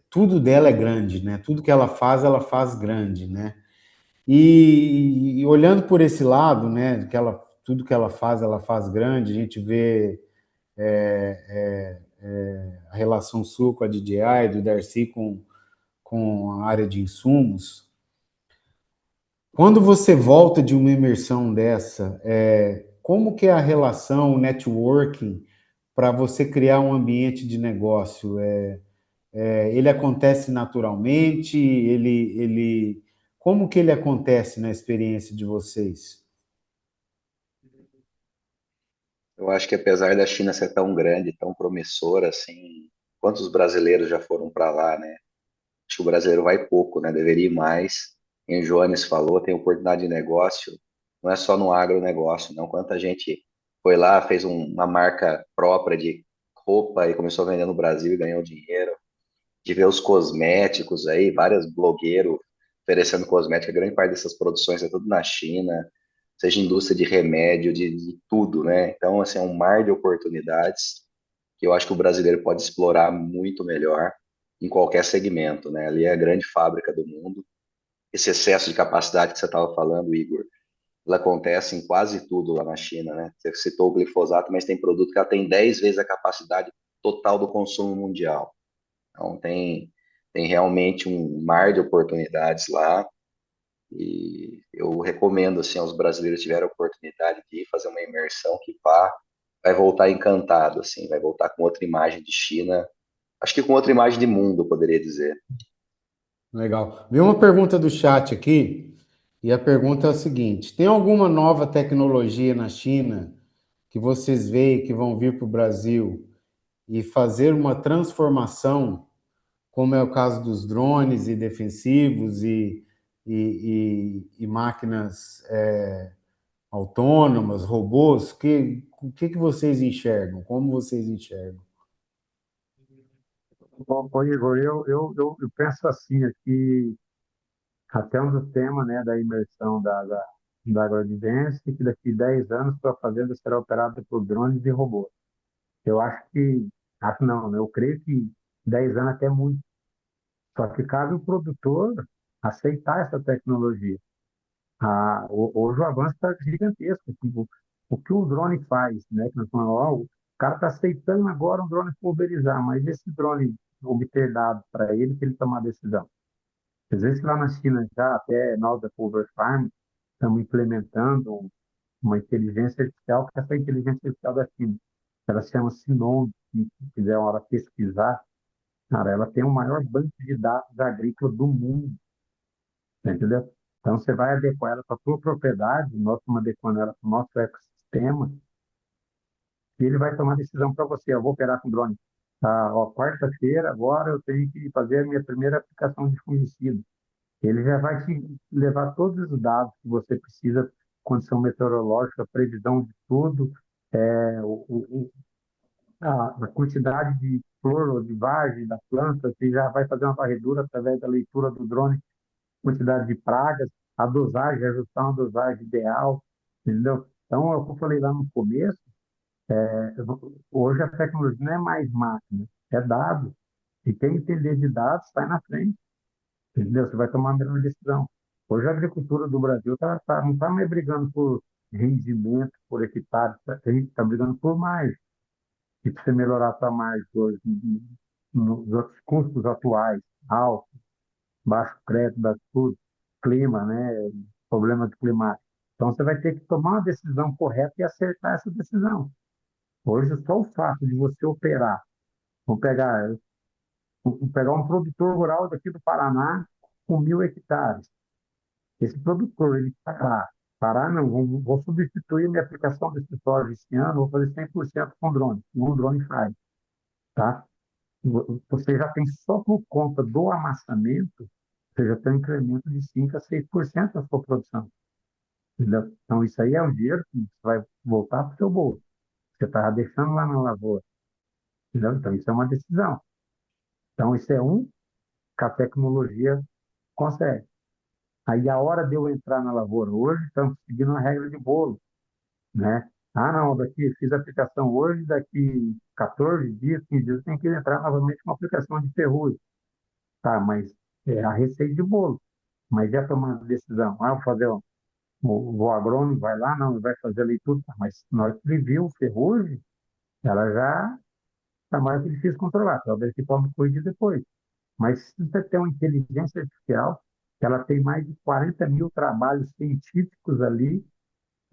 Speaker 1: tudo dela é grande, né? Tudo que ela faz grande, né? E olhando por esse lado, né, tudo que ela faz grande, a gente vê a relação sua com a DJI, do Darcy com a área de insumos. Quando você volta de uma imersão dessa, como que é a relação, o networking, para você criar um ambiente de negócio? Ele acontece naturalmente? Como que ele acontece na experiência de vocês?
Speaker 2: Eu acho que apesar da China ser tão grande, tão promissora, assim, quantos brasileiros já foram para lá, né? Acho que o brasileiro vai pouco, né? Deveria ir mais. Em Joanes falou, tem oportunidade de negócio, não é só no agronegócio, não. Quanta gente foi lá, fez uma marca própria de roupa e começou a vender no Brasil e ganhou dinheiro. De ver os cosméticos aí, vários blogueiros oferecendo cosmética, grande parte dessas produções é tudo na China, seja indústria de remédio, de tudo, né? Então, assim, é um mar de oportunidades que eu acho que o brasileiro pode explorar muito melhor em qualquer segmento, né? Ali é a grande fábrica do mundo. Esse excesso de capacidade que você estava falando, Igor, ela acontece em quase tudo lá na China, né? Você citou o glifosato, mas tem produto que ela tem 10 vezes a capacidade total do consumo mundial. Então tem realmente um mar de oportunidades lá e eu recomendo assim aos brasileiros que tiverem a oportunidade de ir fazer uma imersão que vai voltar encantado assim, vai voltar com outra imagem de China, acho que com outra imagem de mundo, eu poderia dizer.
Speaker 1: Legal. Vi uma pergunta do chat aqui, e a pergunta é a seguinte: tem alguma nova tecnologia na China que vocês veem que vão vir para o Brasil e fazer uma transformação, como é o caso dos drones e defensivos e máquinas autônomas, robôs? O que vocês enxergam? Como vocês enxergam?
Speaker 3: Bom, Igor, eu penso assim, aqui, até um dos temas, né, da imersão da agrodivência, que daqui 10 anos a fazenda será operada por drones e robôs. Eu acho não, né, eu creio que 10 anos até é muito. Só que cabe o produtor aceitar essa tecnologia. Hoje o avanço está gigantesco. Tipo, o que o drone faz, né? Que nós falamos, ó, o cara está aceitando agora um drone pulverizar, mas esse drone obter dados para ele, que ele tomar a decisão. Às vezes lá na China já, até nós da Pulver Farm, estamos implementando uma inteligência artificial, que essa inteligência artificial da China, ela se chama Sinom, se quiser uma hora pesquisar, cara, ela tem o maior banco de dados agrícolas do mundo, entendeu? Então, você vai adequar ela para a sua propriedade, nós estamos adequando ela para o nosso ecossistema, e ele vai tomar decisão para você. Eu vou operar com drone. Ó, quarta-feira, agora eu tenho que fazer a minha primeira aplicação de fungicida. Ele já vai te levar todos os dados que você precisa, condição meteorológica, previsão de tudo, a quantidade de flor ou de vagem da planta, você já vai fazer uma varredura através da leitura do drone, quantidade de pragas, a dosagem, ajustar uma dosagem ideal, entendeu? Então, é o que eu falei lá no começo, hoje a tecnologia não é mais máquina, é dado. E quem entender de dados sai na frente, entendeu? Você vai tomar a melhor decisão. Hoje a agricultura do Brasil não está mais brigando por rendimento, por hectare, está brigando por mais. E para você melhorar a sua margem hoje, nos outros custos atuais, altos, baixo crédito, baixo tudo, clima, né? Problemas climáticos. Então você vai ter que tomar uma decisão correta e acertar essa decisão. Hoje, só o fato de você operar, vamos pegar um produtor rural daqui do Paraná com 1.000 hectares. Esse produtor, ele está lá. Pará, não, vou substituir minha aplicação desse soja esse ano, vou fazer 100% com drone. Um drone faz, tá? Você já tem só por conta do amassamento, você já tem um incremento de 5 a 6% da sua produção. Entendeu? Então, isso aí é um dinheiro que vai voltar para o seu bolso. Você estava deixando lá na lavoura. Entendeu? Então, isso é uma decisão. Então, isso é um que a tecnologia consegue. Aí, a hora de eu entrar na lavoura hoje, estamos seguindo uma regra de bolo, né? Ah, não, fiz a aplicação hoje, daqui 14 dias, 15 dias, eu tenho que entrar novamente com uma aplicação de ferrugem. Tá, mas é a receita de bolo. Mas já tomar a decisão, vou fazer o agrônomo, vai lá, não, vai fazer a leitura, tá, mas na hora que ele viu o ferrugem, ela já está mais difícil controlar, talvez que tome cuide depois. Mas se você tem uma inteligência artificial, ela tem mais de 40 mil trabalhos científicos ali,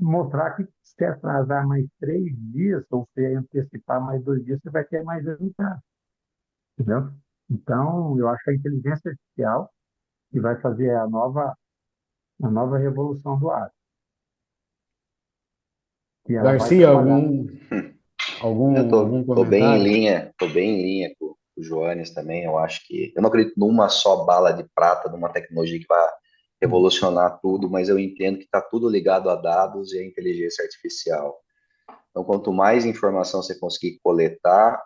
Speaker 3: mostrar que se atrasar mais 3 dias, ou se antecipar mais 2 dias, você vai ter mais resultado, entendeu? Então, eu acho que a inteligência artificial que vai fazer a nova revolução do ar, que ela vai
Speaker 1: Garcia,
Speaker 3: trabalhar.
Speaker 1: algum,
Speaker 2: Eu
Speaker 1: algum,
Speaker 2: tô,
Speaker 1: algum
Speaker 2: tô bem em
Speaker 1: comentário?
Speaker 2: linha, tô bem em linha com o Joanes também. Eu acho que eu não acredito numa só bala de prata, numa tecnologia que vai revolucionar tudo, mas eu entendo que está tudo ligado a dados e a inteligência artificial. Então, quanto mais informação você conseguir coletar,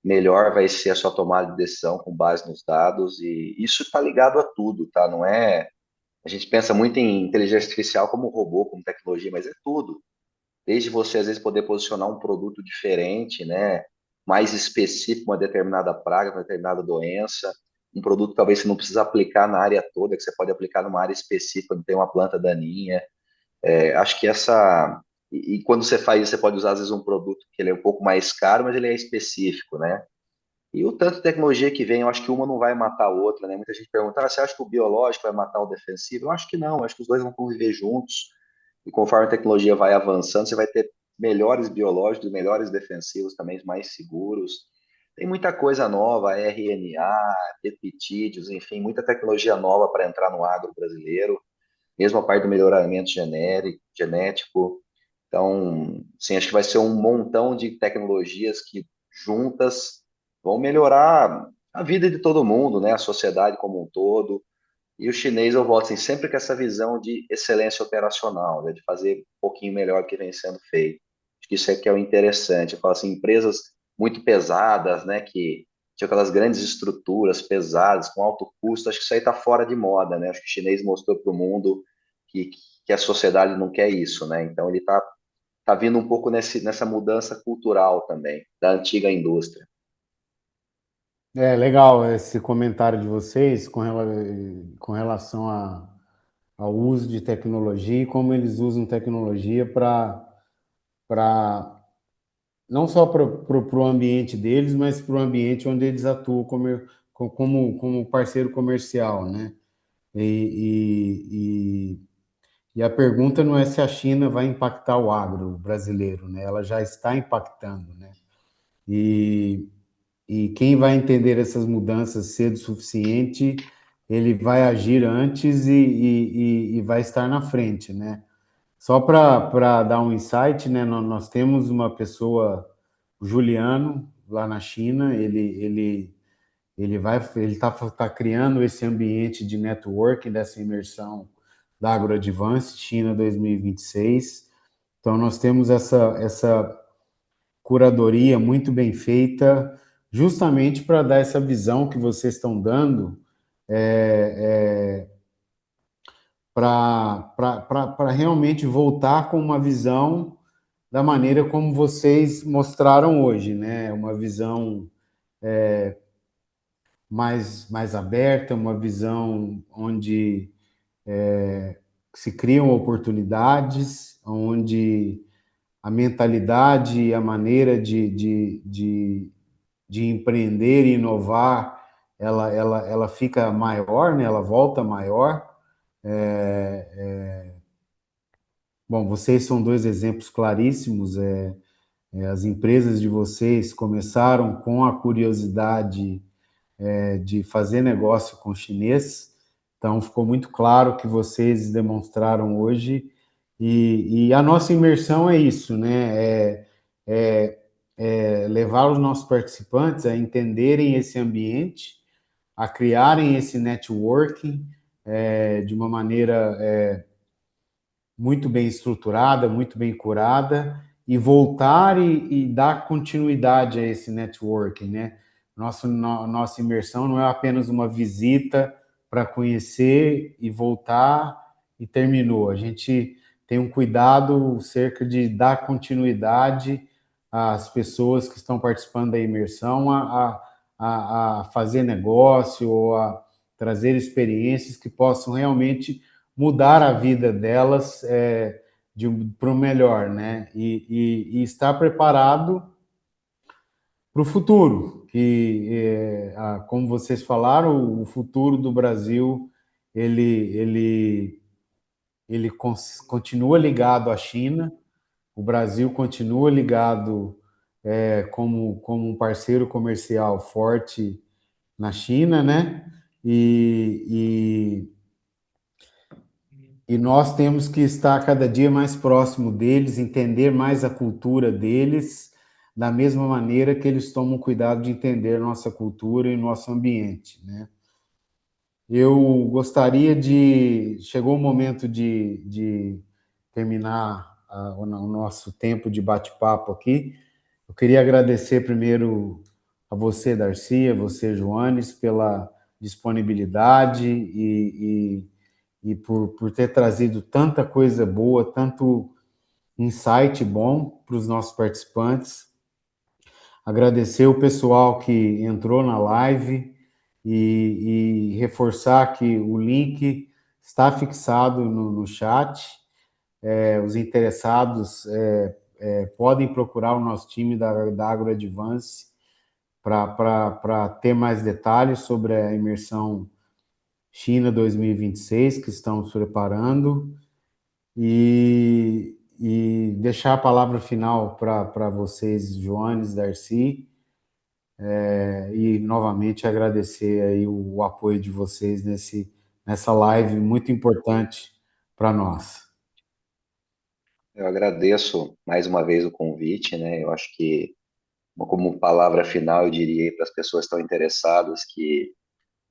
Speaker 2: melhor vai ser a sua tomada de decisão com base nos dados, e isso está ligado a tudo, tá? Não é. A gente pensa muito em inteligência artificial como robô, como tecnologia, mas é tudo. Desde você, às vezes, poder posicionar um produto diferente, né? Mais específico, uma determinada praga, uma determinada doença, um produto que talvez você não precisa aplicar na área toda, que você pode aplicar numa área específica, onde tem uma planta daninha. Acho que essa. E quando você faz isso, você pode usar, às vezes, um produto que ele é um pouco mais caro, mas ele é específico, né? E o tanto de tecnologia que vem, eu acho que uma não vai matar a outra, né? Muita gente pergunta, você acha que o biológico vai matar o defensivo? Eu acho que não, eu acho que os dois vão conviver juntos. E conforme a tecnologia vai avançando, você vai ter melhores biológicos, melhores defensivos também, mais seguros. Tem muita coisa nova, RNA, peptídeos, enfim, muita tecnologia nova para entrar no agro brasileiro, mesmo a parte do melhoramento genético. Então, sim, acho que vai ser um montão de tecnologias que juntas vão melhorar a vida de todo mundo, né? A sociedade como um todo. E o chinês, eu volto assim, sempre com essa visão de excelência operacional, né, de fazer um pouquinho melhor do que vem sendo feito. Acho que isso é que é o interessante. Eu falo assim, empresas muito pesadas, né, que tinham aquelas grandes estruturas pesadas, com alto custo, acho que isso aí está fora de moda, né? Acho que o chinês mostrou para o mundo que, que a sociedade não quer isso, né? Então ele tá vindo um pouco nessa mudança cultural também, da antiga indústria.
Speaker 1: É legal esse comentário de vocês com relação ao uso de tecnologia e como eles usam tecnologia para não só para o ambiente deles, mas para o ambiente onde eles atuam como parceiro comercial, né? E, e a pergunta não é se a China vai impactar o agro brasileiro, né? Ela já está impactando, né? E, e quem vai entender essas mudanças cedo o suficiente, ele vai agir antes e vai estar na frente, né? Só para dar um insight, né? Nós temos uma pessoa, o Juliano, lá na China, ele tá criando esse ambiente de networking, dessa imersão da AgroAdvance China 2026. Então, nós temos essa curadoria muito bem feita, justamente para dar essa visão que vocês estão dando, para realmente voltar com uma visão da maneira como vocês mostraram hoje, né? Uma visão mais aberta, uma visão onde se criam oportunidades, onde a mentalidade e a maneira de empreender e inovar, ela fica maior, né? Ela volta maior. Bom, vocês são dois exemplos claríssimos. As empresas de vocês começaram com a curiosidade de fazer negócio com chinês, então ficou muito claro que vocês demonstraram hoje, e a nossa imersão é isso, né? É, levar os nossos participantes a entenderem esse ambiente, a criarem esse networking de uma maneira muito bem estruturada, muito bem curada, e voltar e dar continuidade a esse networking, né? Nossa imersão não é apenas uma visita para conhecer e voltar e terminou. A gente tem um cuidado cerca de dar continuidade às pessoas que estão participando da imersão a fazer negócio ou a trazer experiências que possam realmente mudar a vida delas para o melhor, né? E estar preparado para o futuro, que, como vocês falaram, o futuro do Brasil ele, ele, ele continua ligado à China, o Brasil continua ligado como um parceiro comercial forte na China, né? E, E nós temos que estar cada dia mais próximo deles, entender mais a cultura deles, da mesma maneira que eles tomam cuidado de entender nossa cultura e nosso ambiente, né? Eu gostaria de. Chegou o momento de terminar o nosso tempo de bate-papo aqui. Eu queria agradecer primeiro a você, Darcy, a você, Joanes, pela disponibilidade e por ter trazido tanta coisa boa, tanto insight bom para os nossos participantes. Agradecer o pessoal que entrou na live e reforçar que o link está fixado no chat. Os interessados podem procurar o nosso time da AgroAdvance para ter mais detalhes sobre a imersão China 2026 que estamos preparando e deixar a palavra final para vocês, Joanes, Darcy, e novamente agradecer aí o apoio de vocês nessa live muito importante para nós.
Speaker 2: Eu agradeço mais uma vez o convite, né? Eu acho que, como palavra final, eu diria para as pessoas que estão interessadas que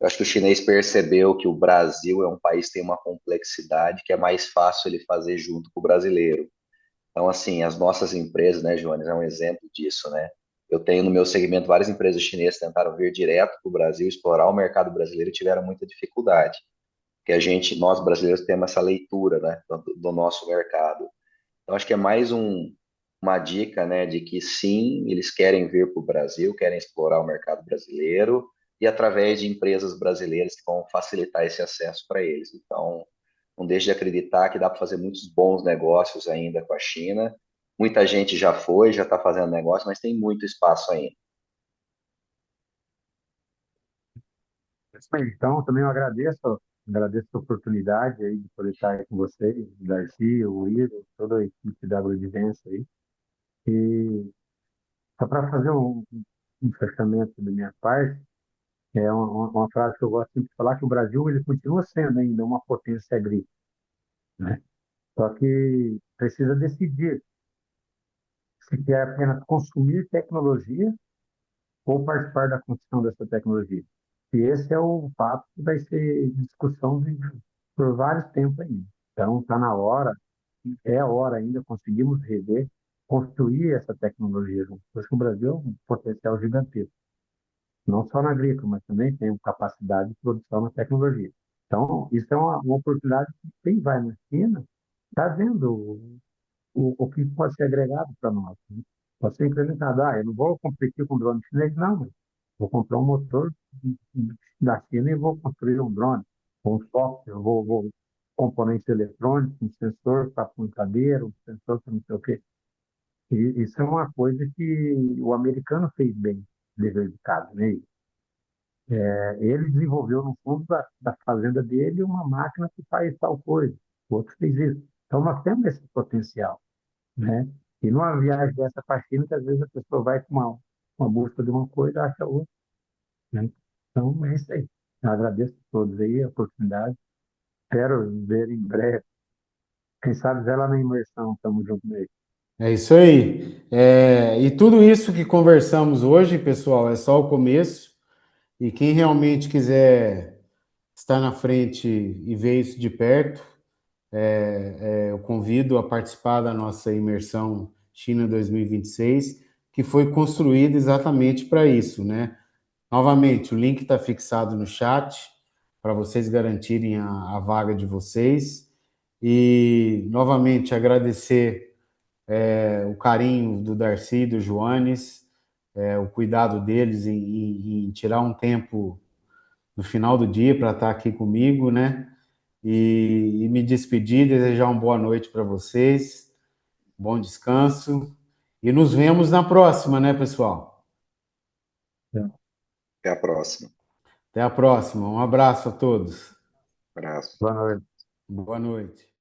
Speaker 2: Eu acho que o chinês percebeu que o Brasil é um país que tem uma complexidade que é mais fácil ele fazer junto com o brasileiro. Então, assim, as nossas empresas, né, Joanes, é um exemplo disso, né? Eu tenho no meu segmento várias empresas chinesas que tentaram vir direto para o Brasil, explorar o mercado brasileiro e tiveram muita dificuldade. Porque nós brasileiros temos essa leitura, né, do nosso mercado. Então, acho que é mais uma dica, né, de que sim, eles querem vir para o Brasil, querem explorar o mercado brasileiro e através de empresas brasileiras que vão facilitar esse acesso para eles. Então, não deixe de acreditar que dá para fazer muitos bons negócios ainda com a China. Muita gente já foi, já está fazendo negócio, mas tem muito espaço ainda.
Speaker 3: Então, também eu agradeço a oportunidade aí de poder estar aí com vocês, o Darcy, o Will, toda a equipe da Agrodivência aí. E só para fazer um fechamento da minha parte, é uma frase que eu gosto sempre de falar, que o Brasil ele continua sendo ainda uma potência agrícola, né? Só que precisa decidir se quer apenas consumir tecnologia ou participar da construção dessa tecnologia. E esse é o fato que vai ser discussão por vários tempos ainda. Então, está na hora, é a hora ainda, conseguimos rever, construir essa tecnologia junto. Por isso que o Brasil é um potencial gigantesco, não só na agrícola, mas também tem capacidade de produção na tecnologia. Então, isso é uma oportunidade que quem vai na China está vendo o que pode ser agregado para nós, né? Pode ser implementado. Ah, eu não vou competir com drone chinês, não, mas vou comprar um motor da China e vou construir um drone, com um software, vou componentes eletrônicos, um sensor para pontadeira, um sensor para não sei o quê. E isso é uma coisa que o americano fez bem, dever de casa, né? Ele desenvolveu no fundo da fazenda dele uma máquina que faz tal coisa, o outro fez isso. Então nós temos esse potencial, né? E numa viagem dessa para a China, que às vezes a pessoa vai com uma busca de uma coisa, acha outra, né? Então é isso aí. Eu agradeço a todos aí a oportunidade. Espero ver em breve. Quem sabe já lá na imersão, estamos juntos aí.
Speaker 1: É isso aí. E tudo isso que conversamos hoje, pessoal, é só o começo. E quem realmente quiser estar na frente e ver isso de perto, eu convido a participar da nossa imersão China 2026, que foi construída exatamente para isso, né? Novamente, o link está fixado no chat para vocês garantirem a vaga de vocês. E novamente agradecer o carinho do Darcy e do Joanes, o cuidado deles em tirar um tempo no final do dia para estar aqui comigo, né? E me despedir, desejar uma boa noite para vocês, bom descanso e nos vemos na próxima, né, pessoal?
Speaker 2: Até a próxima.
Speaker 1: Até a próxima. Um abraço a todos.
Speaker 2: Abraço.
Speaker 3: Boa noite.
Speaker 1: Boa noite.